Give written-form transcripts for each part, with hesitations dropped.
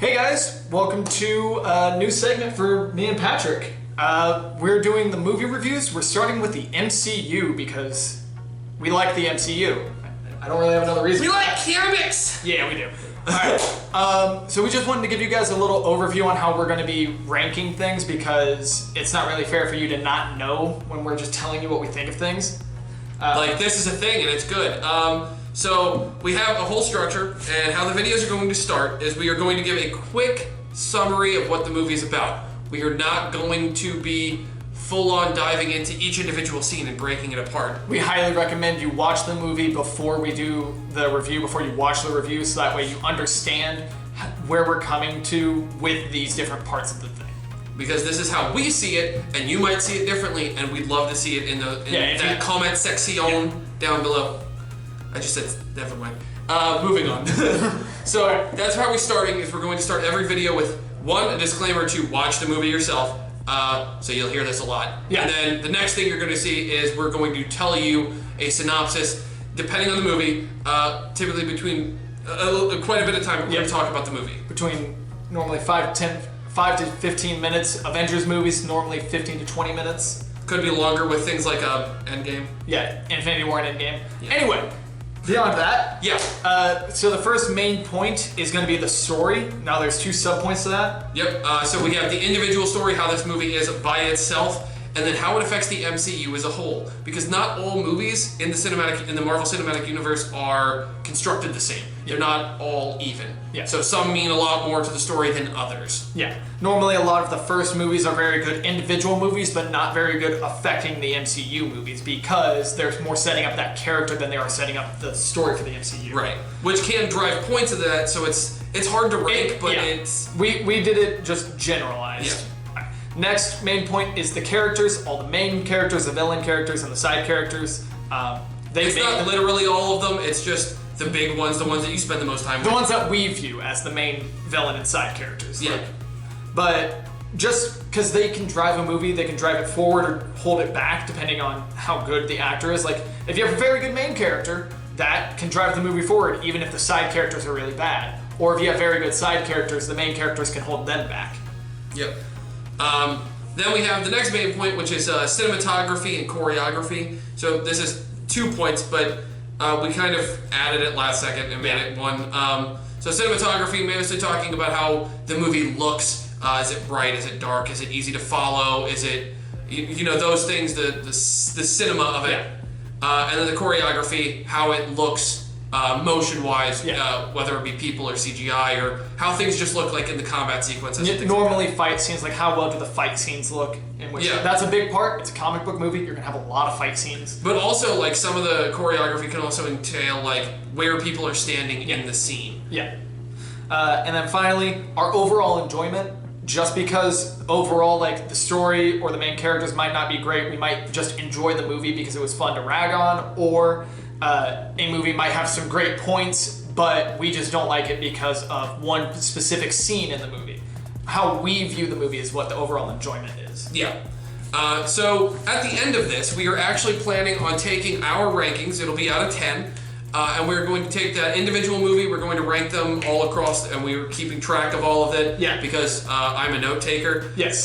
Hey guys, welcome to a new segment for me and Patrick. We're doing the movie reviews. We're starting with the MCU because we like the MCU. I don't really have another reason. We like comics! Yeah, we do. Alright, so we just wanted to give you guys a little overview on how we're going to be ranking things because it's not really fair for you to not know when we're just telling you what we think of things. Like, this is a thing and it's good. So we have a whole structure, and how the videos are going to start is we are going to give a quick summary of what the movie is about. We are not going to be full-on diving into each individual scene and breaking it apart. We highly recommend you watch the movie before we do the review, before you watch the review, so that way you understand where we're coming to with these different parts of the thing. Because this is how we see it, and you might see it differently, and we'd love to see it in that comment section down below. I just said, never mind. Moving on. So that's how we're starting, is we're going to start every video with a disclaimer to watch the movie yourself. So you'll hear this a lot. Yeah. And then the next thing you're going to see is we're going to tell you a synopsis, depending on the movie, typically between quite a bit of time, we're going to talk about the movie. Between normally 5 to 15 minutes. Avengers movies, normally 15 to 20 minutes. Could be longer with things like Endgame. Yeah, Infinity War and Endgame. Yeah. Anyway, beyond that, so the first main point is going to be the story. Now there's two subpoints to that. Yep, so we have the individual story, how this movie is by itself, and then how it affects the MCU as a whole. Because not all movies in the Marvel Cinematic Universe are constructed the same. They're not all even. Yeah. So some mean a lot more to the story than others. Yeah. Normally a lot of the first movies are very good individual movies, but not very good affecting the MCU movies because there's more setting up that character than they are setting up the story for the MCU. Right. Which can drive points of that, so it's hard to rank, but it's... We did it just generalized. Yeah. Next main point is the characters, all the main characters, the villain characters, and the side characters. It's not literally all of them, it's just the big ones, the ones that you spend the most time with. The ones that we view as the main villain and side characters. Yeah. But just because they can drive a movie, they can drive it forward or hold it back depending on how good the actor is. Like, if you have a very good main character, that can drive the movie forward even if the side characters are really bad. Or if you have very good side characters, the main characters can hold them back. Yep. Then we have the next main point, which is cinematography and choreography. So this is 2 points, but we kind of added it last second and made it one. So cinematography, mostly talking about how the movie looks. Is it bright? Is it dark? Is it easy to follow? Is it, you know, those things, the cinema of it. And then the choreography, how it looks motion-wise, whether it be people or CGI, or how things just look like in the combat sequences. Normally fight scenes, like how well do the fight scenes look? In which that's a big part. It's a comic book movie. You're going to have a lot of fight scenes. But also, like, some of the choreography can also entail, like, where people are standing in the scene. Yeah. And then finally, our overall enjoyment. Just because overall, like, the story or the main characters might not be great, we might just enjoy the movie because it was fun to rag on, or a movie might have some great points, but we just don't like it because of one specific scene in the movie. How we view the movie is what the overall enjoyment is. Yeah. So at the end of this, we are actually planning on taking our rankings. It'll be out of 10. And we're going to take that individual movie, we're going to rank them all across, and we're keeping track of all of it because I'm a note taker. Yes.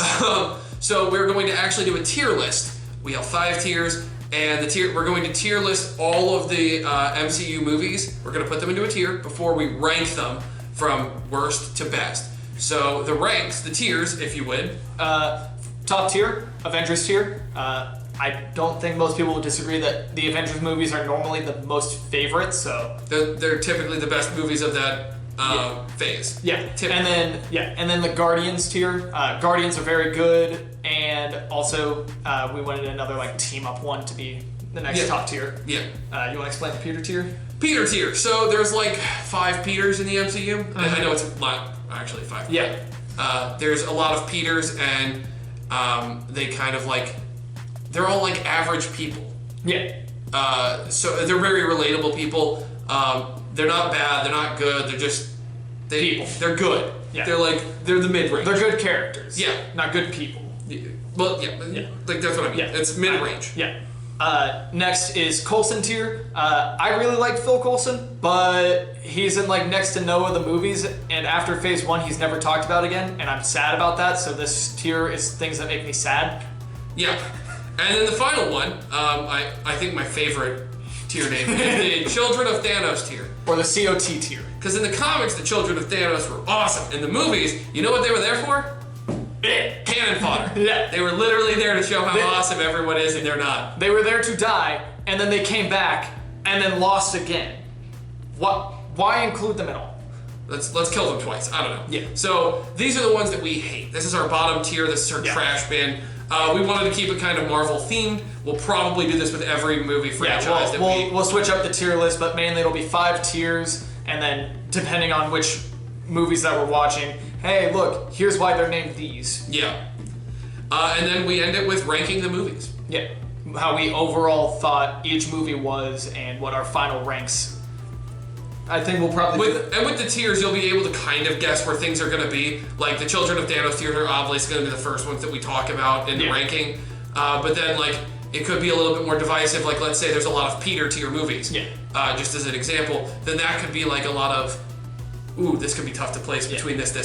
So we're going to actually do a tier list. We have 5 tiers, and we're going to tier list all of the MCU movies. We're going to put them into a tier before we rank them from worst to best. So the ranks, the tiers, if you would. Top tier, Avengers tier. I don't think most people would disagree that the Avengers movies are normally the most favorite, so... They're typically the best movies of that phase. Yeah, and then the Guardians tier. Guardians are very good, and also we wanted another, like, team-up one to be the next top tier. Yeah. You want to explain the Peter tier? Peter tier. So there's, like, 5 Peters in the MCU. I know it's not actually 5. Yeah. There's a lot of Peters, and they kind of, like... They're all, like, average people. Yeah. So they're very relatable people. They're not bad. They're not good. They're just... people. They're good. Yeah. They're the mid-range. They're good characters. Yeah. Not good people. Well, yeah. Like, that's what I mean. Yeah. It's mid-range. Yeah. Next is Coulson tier. I really like Phil Coulson, but he's in like next to no of the movies, and after Phase 1 he's never talked about again, and I'm sad about that, so this tier is things that make me sad. Yeah. And then the final one, I think my favorite tier name is the Children of Thanos tier. Or the COT tier. Because in the comics, the Children of Thanos were awesome. In the movies, you know what they were there for? Cannon fodder. Yeah. They were literally there to show how awesome everyone is, and they're not. They were there to die, and then they came back, and then lost again. What? Why include them at all? Let's kill them twice. I don't know. Yeah. So these are the ones that we hate. This is our bottom tier. This is our trash bin. We wanted to keep it kind of Marvel themed. We'll probably do this with every movie franchise we'll switch up the tier list, but mainly it'll be 5 tiers, and then depending on which movies that we're watching, hey, look, here's why they're named these. Yeah. And then we end it with ranking the movies. Yeah. How we overall thought each movie was and what our final ranks. I think we'll probably with the tiers, you'll be able to kind of guess where things are going to be. Like the Children of Thanos tiers are obviously going to be the first ones that we talk about in the ranking. But then like it could be a little bit more divisive. Like let's say there's a lot of Peter tier movies. Yeah. Just as an example, then that could be like a lot of, ooh, this could be tough to place between this.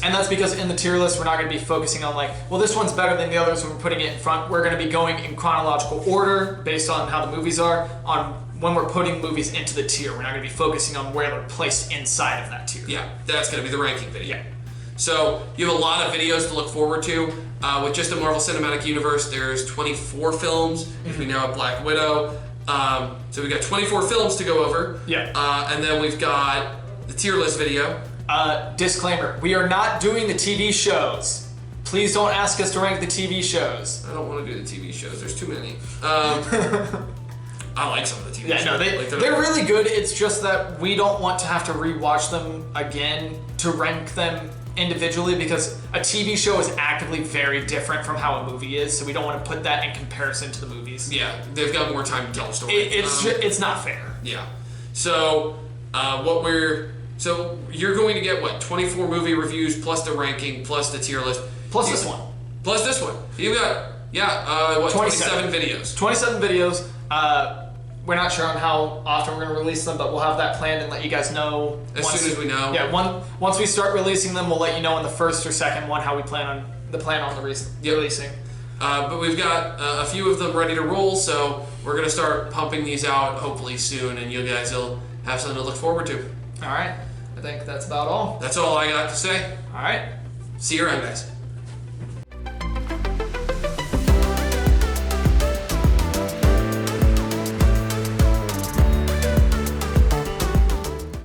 And that's because in the tier list, we're not going to be focusing on like, well, this one's better than the others when we're putting it in front. We're going to be going in chronological order based on how the movies are. On when we're putting movies into the tier, we're not going to be focusing on where they're placed inside of that tier. Yeah, that's going to be the ranking video. Yeah. So you have a lot of videos to look forward to. With just the Marvel Cinematic Universe, there's 24 films. We now have Black Widow. So we got 24 films to go over. Yeah. And then we've got the tier list video. Disclaimer, we are not doing the TV shows. Please don't ask us to rank the TV shows. I don't want to do the TV shows. There's too many. I like some of the TV shows. Yeah, no, they're really good. It's just that we don't want to have to rewatch them again to rank them individually, because a TV show is actively very different from how a movie is, so we don't want to put that in comparison to the movies. Yeah, they've got more time to tell a story. It's not fair. Yeah. So you're going to get what, 24 movie reviews plus the ranking plus the tier list Plus this one. Plus this one. You've got 27 videos. 27 videos. We're not sure on how often we're going to release them, but we'll have that planned and let you guys know as soon as we know. Yeah, once we start releasing them, we'll let you know in the first or second one how we plan on releasing. But we've got a few of them ready to roll, so we're going to start pumping these out hopefully soon, and you guys will have something to look forward to. All right. I think that's about all. That's all I got to say. All right. See you around, guys.